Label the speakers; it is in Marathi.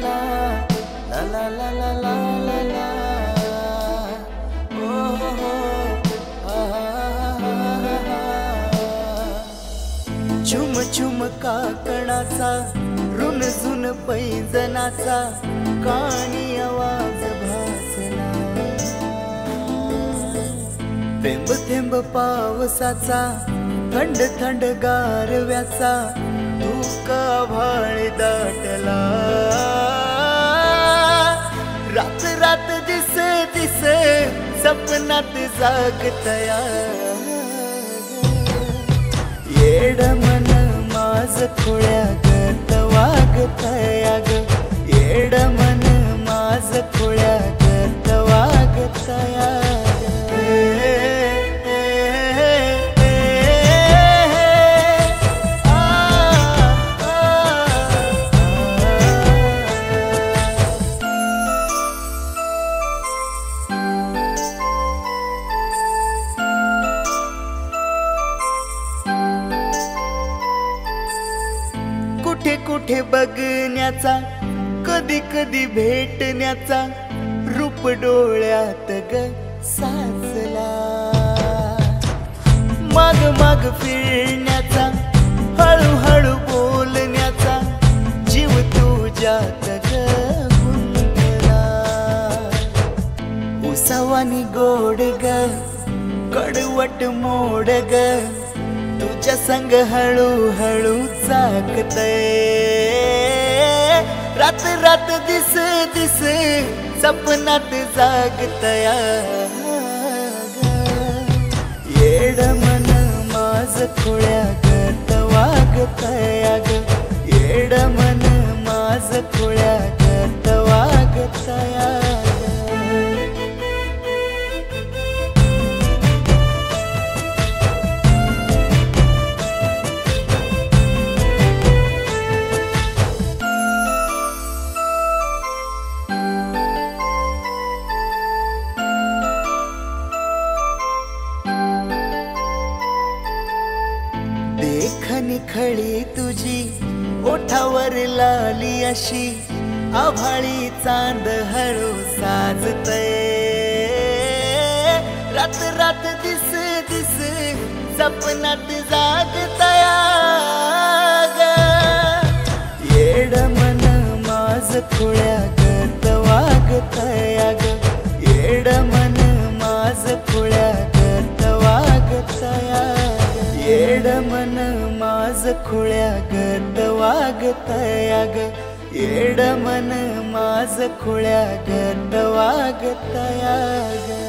Speaker 1: la la la la la la la. Oh ho चुम चुम काकणाचा रुन झुन पैंजनाचा कानी आवाज भासला. थेंब थेंब पावसाचा थंड थंड गारव्याचा धुका भाळ दाटला. रात रात दिस दिस सपनात जागतया. येड मन माझ खोळ्यागत वागतया ग. येड मन माझ खोळ्यागत वागतया. कुठे कुठे बघण्याचा कधी कधी भेटण्याचा रूप डोळ्यात ग साचला. माग माग फिरण्याचा हळूहळू बोलण्याचा जीव तुझ्यात ग गुंतला. उसावानी गोड ग कडवट मोड ग तुझ्या संग हळू हळू जागतय. रात रात दिस दिस सपनात जागतया. येड मन माझ खोळ्यागत वागतया ग. येड मन माझ खोळ्यागत वागतया. देखणी खळी तुझी ओठावर लाली अशी आभाळी चांद हळू साजतय. रात रात दिस दिस सपनात जागतया ग. येड मन माझ खोळ्यागत वागतया ग. येड मन माझ खोळ्यागत वागतया. येड मन माझ खोळ्यागत वागतया ग. येड मन माझ खोळ्यागत वागतया ग.